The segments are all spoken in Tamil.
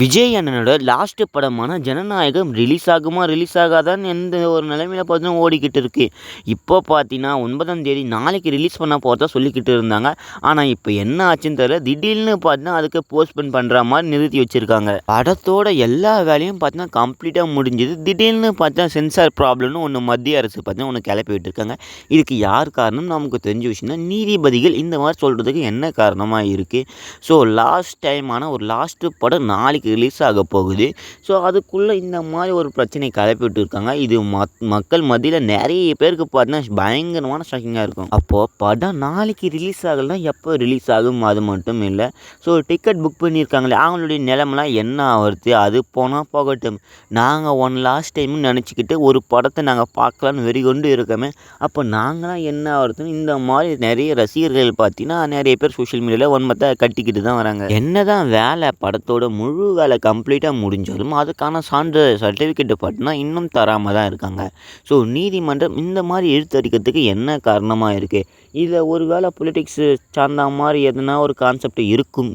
விஜய் அண்ணனோட லாஸ்ட் படமான ஜனநாயகம் ரிலீஸ் ஆகுமா ரிலீஸ் ஆகாதான்னு எந்த ஒரு நிலைமையில பார்த்தீங்கன்னா ஓடிக்கிட்டு இருக்கு. இப்போ பார்த்தீங்கன்னா 9ஆம் தேதி நாளைக்கு ரிலீஸ் பண்ண போகிறதா சொல்லிக்கிட்டு இருந்தாங்க. ஆனால் இப்போ என்ன ஆச்சுன்னு தெரியல. திடீர்னு பார்த்தீங்கன்னா அதுக்கு போஸ்ட்போன் பண்ணுற மாதிரி நிறுத்தி வச்சுருக்காங்க. படத்தோட எல்லா வேலையும் பார்த்தீங்கன்னா கம்ப்ளீட்டாக முடிஞ்சுது. திடீர்னு பார்த்தீங்கன்னா சென்சார் ப்ராப்ளம்னு ஒன்று மத்திய அரசு பார்த்தீங்கன்னா ஒன்று கிளப்பி விட்டுருக்காங்க. இதுக்கு யார் காரணம் நமக்கு தெரிஞ்ச விஷயம் தான். நீதிபதிகள் இந்த மாதிரி சொல்கிறதுக்கு என்ன காரணமாக இருக்குது. ஸோ லாஸ்ட் டைமான ஒரு லாஸ்ட்டு படம் நாளைக்கு ரிலீஸ் ஆக போகுது. ஸோ அதுக்குள்ளே இந்த மாதிரி ஒரு பிரச்சனை கிளப்பி விட்டுருக்காங்க. இது மக்கள் மத்தியில் நிறைய பேருக்கு பார்த்தீங்கன்னா பயங்கரமான ஷாக்கிங்காக இருக்கும். அப்போது படம் நாளைக்கு ரிலீஸ் ஆகலைன்னா எப்போ ரிலீஸ் ஆகும் அது மட்டும் இல்லை. ஸோ டிக்கெட் புக் பண்ணியிருக்காங்களே அவங்களுடைய நிலமெல்லாம் என்ன ஆகுறது. அது போனால் போகட்டும். நாங்கள் லாஸ்ட் டைம்னு நினச்சிக்கிட்டு ஒரு படத்தை நாங்கள் பார்க்கலான்னு வெறிகொண்டு இருக்கோமே. அப்போ நாங்களாம் என்ன ஆகுறதுன்னு இந்த மாதிரி நிறைய ரசிகர்கள் பார்த்தீங்கன்னா நிறைய பேர் சோஷியல் மீடியாவில் ஒன்பத்தை கட்டிக்கிட்டு தான் வராங்க. என்னதான் வேலை படத்தோட முழு வேலை கம்ப்ளீட்டாக முடிஞ்சாலும் அதுக்கான சர்டிஃபிகேட்டு பார்த்தீங்கன்னா இன்னும் தராமல் தான் இருக்காங்க. ஸோ நீதிமன்றம் இந்த மாதிரி இழுத்தடிக்கிறதுக்கு என்ன காரணமாக இருக்குது. இதில் ஒரு வேளை பொலிட்டிக்ஸு சார்ந்த மாதிரி எதுனா ஒரு கான்செப்ட் இருக்கும்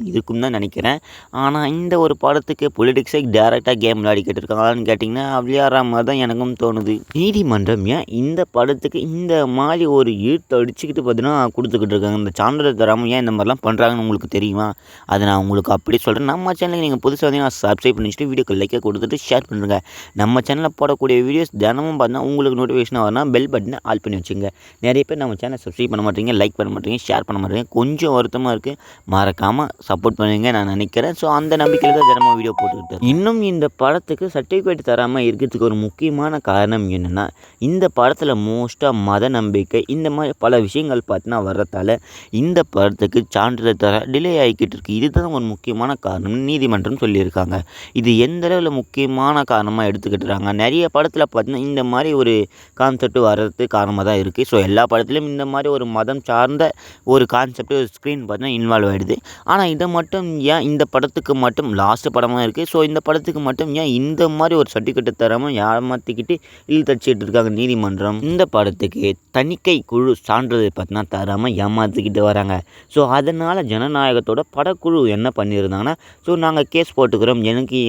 தான் நினைக்கிறேன். ஆனால் இந்த ஒரு படத்துக்கு பொலிட்டிக்ஸை டேரெக்டாக கேம் விளையாடிக்கிட்டு இருக்காங்களான்னு கேட்டிங்கன்னா விளையாடுற மாதிரி தான் எனக்கும் தோணுது. நீதிமன்றம் ஏன் இந்த படத்துக்கு இந்த மாதிரி ஒரு இழுத்து அடிச்சுக்கிட்டு பார்த்தீங்கன்னா கொடுத்துக்கிட்டு இருக்காங்க. இந்த சான்றிதழ் தராமல் ஏன் இந்த மாதிரிலாம் பண்ணுறாங்கன்னு உங்களுக்கு தெரியுமா? அதை நான் உங்களுக்கு அப்படி சொல்கிறேன். நம்ம சேனலுக்கு நீங்கள் புதுசாக வந்தீங்கன்னா சப்ஸ்கிரைப் பண்ணி வச்சுட்டு வீடியோக்கு லைக்கை கொடுத்துட்டு ஷேர் பண்ணுங்க. நம்ம சேனலில் போடக்கூடிய வீடியோஸ் தினமும் பார்த்தீங்கன்னா உங்களுக்கு நோட்டிஃபிகேஷன் வரணும். பெல் பட்டனை ஆல் பண்ணி வச்சுங்க. நிறைய பேர் நம்ம சேனலை சப்ஸ்கிரைப் பண்ண மாட்டீங்க, லைக் பண்ண மாட்டீங்க, ஷேர் பண்ண மாட்டீங்க. கொஞ்சம் வருத்தமாக இருக்குது. மறக்காமல் சப்போர்ட் பண்ணுவீங்க நான் நினைக்கிறேன். ஸோ அந்த நம்பிக்கையில் தான் தினமும் வீடியோ போட்டுக்கிட்டேன். இன்னும் இந்த படத்துக்கு சர்டிஃபிகேட் தராமல் இருக்கிறதுக்கு ஒரு முக்கியமான காரணம் என்னென்னா இந்த படத்தில் மோஸ்ட்டாக மத நம்பிக்கை இந்த மாதிரி பல விஷயங்கள் பார்த்தீங்கன்னா வர்றதால இந்த படத்துக்கு சான்றிதழ் தர டிலே ஆகிக்கிட்டு இருக்குது. இதுதான் ஒரு முக்கியமான காரணம் நீதிமன்றம் சொல்லியிருக்காங்க. இது எந்த அளவில் முக்கியமான காரணமாக எடுத்துக்கிட்டுறாங்க. நிறைய படத்தில் பார்த்தீங்கன்னா இந்த மாதிரி ஒரு கான்செப்ட் வர்றதுக்கு காரணமாக தான் இருக்குது. ஸோ எல்லா படத்துலையும் இந்த மாதிரி ஒரு மதம் சார்ந்த ஒரு கான்செப்ட் ஸ்க்ரீன் பார்த்தீங்கன்னா இன்வால்வ் ஆகிடுது. ஆனால் இதை மட்டும் ஏன் இந்த படத்துக்கு மட்டும் லாஸ்ட் படமாக இருக்குது. ஸோ இந்த படத்துக்கு மட்டும் ஏன் இந்த மாதிரி ஒரு சர்டிஃபிகேட் தராமல் ஏமாற்றிக்கிட்டு இழுத்தடிச்சிட்டு இருக்காங்க நீதிமன்றம். இந்த படத்துக்கு தணிக்கை குழு சான்றிதழ் பார்த்தீங்கன்னா தராமல் ஏமாற்றிக்கிட்டு வராங்க. ஸோ அதனால் ஜனநாயகத்தோட படக்குழு என்ன பண்ணியிருந்தாங்கன்னா ஸோ நாங்கள் கேஸ் போட்டுக்கிறோம்.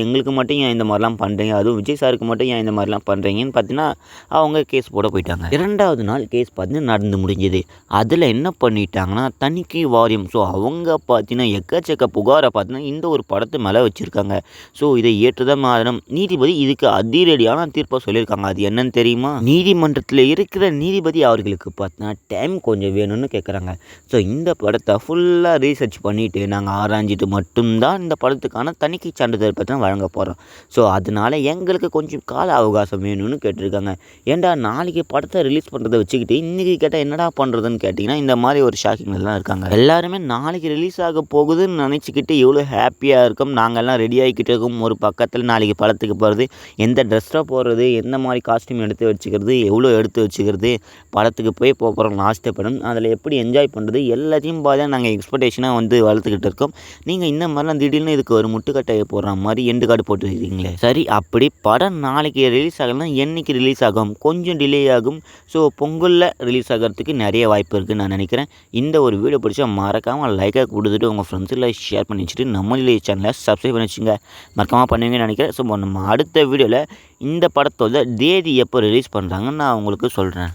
எங்களுக்கு மட்டும் ஏன் இந்த மாதிரிலாம் பண்ணுறீங்க, அதுவும் விஜய் சாருக்கு மட்டும் ஏன் இந்த மாதிரிலாம் பண்ணுறீங்கன்னு பார்த்தீங்கன்னா அவங்க கேஸ் போட போயிட்டாங்க. 2வது நாள் கேஸ் பார்த்தீங்கன்னா நடந்து முடிஞ்சது. அதில் என்ன பண்ணிட்டாங்கன்னா தணிக்கை வாரியம் ஸோ அவங்க பார்த்தீங்கன்னா எக்கச்சக்க புகாரை பார்த்தீங்கன்னா இந்த ஒரு படத்தை மேலே வச்சுருக்காங்க. ஸோ இதை ஏற்றுதான் மாதம் நீதிபதி இதுக்கு அதிரடியான தீர்ப்பை சொல்லியிருக்காங்க. அது என்னன்னு தெரியுமா? நீதிமன்றத்தில் இருக்கிற நீதிபதி அவர்களுக்கு பார்த்தீங்கன்னா டைம் கொஞ்சம் வேணும்னு கேட்குறாங்க. ஸோ இந்த படத்தை ஃபுல்லாக ரீசர்ச் பண்ணிவிட்டு நாங்கள் ஆராய்ஞ்சிட்டு மட்டும்தான் இந்த படத்துக்கான தணிக்கை சான்றிதழ் பற்றி வழங்க போகிறோம். ஸோ அதனால் எங்களுக்கு கொஞ்சம் கால அவகாசம் வேணும்னு கேட்டிருக்காங்க. ஏன்டா நாளைக்கு படத்தை ரிலீஸ் பண்ணுறதை வச்சுக்கிட்டு இன்றைக்கி கேட்டால் என்னடா பண்ணுறதுன்னு கேட்டிங்கன்னா இந்த மாதிரி ஒரு ஷாக்கிங்லாம் இருக்காங்க. எல்லாருமே நாளைக்கு ரிலீஸ் ஆக போகுதுன்னு நினச்சிக்கிட்டு எவ்வளோ ஹாப்பியாக இருக்கும். நாங்கள்லாம் ரெடி ஆகிக்கிட்டு இருக்கோம். ஒரு பக்கத்தில் நாளைக்கு படத்துக்கு போகிறது, எந்த ட்ரெஸ்ஸாக போடுறது, எந்த மாதிரி காஸ்ட்யூம் எடுத்து வச்சுக்கிறது, எவ்வளோ எடுத்து வச்சுக்கிறது, படத்துக்கு போய் போகிறோம் லாஸ்ட்டு படம், அதில் எப்படி என்ஜாய் பண்ணுறது எல்லாத்தையும் பார்த்தா நாங்கள் எக்ஸ்பெக்டேஷனாக வளர்த்துக்கிட்டு இருக்கோம். நீங்கள் இந்த மாதிரிலாம் திடீர்னு இதுக்கு ஒரு முட்டுக்கட்டையை போடுற மாதிரி எண்டு கார்டு போட்டு வச்சுருக்கீங்களே. சரி அப்படி படம் நாளைக்கு ரிலீஸ் ஆகலைன்னா என்றைக்கு ரிலீஸ் ஆகும்? கொஞ்சம் டிலே ஆகும். ஸோ பொங்கலில் ரிலீஸ் ஆகிறதுக்கு நிறைய வாய்ப்பு இருக்குதுன்னு நான் நினைக்கிறேன். இந்த ஒரு வீடியோ பிடிச்சா மறக்காமல் லைக்காக கொடுத்துட்டு உங்கள் ஃப்ரெண்ட்ஸில் ஷேர் பண்ணி வச்சுட்டு நம்மளே சேனலை சப்ஸ்கிரைப் பண்ணி வச்சுங்க. மறக்காமல் பண்ணுவீங்கன்னு நினைக்கிறேன். ஸோ நம்ம அடுத்த வீடியோவில் இந்த படத்தோட தேதி எப்போ ரிலீஸ் பண்ணுறாங்கன்னு நான் உங்களுக்கு சொல்கிறேன்.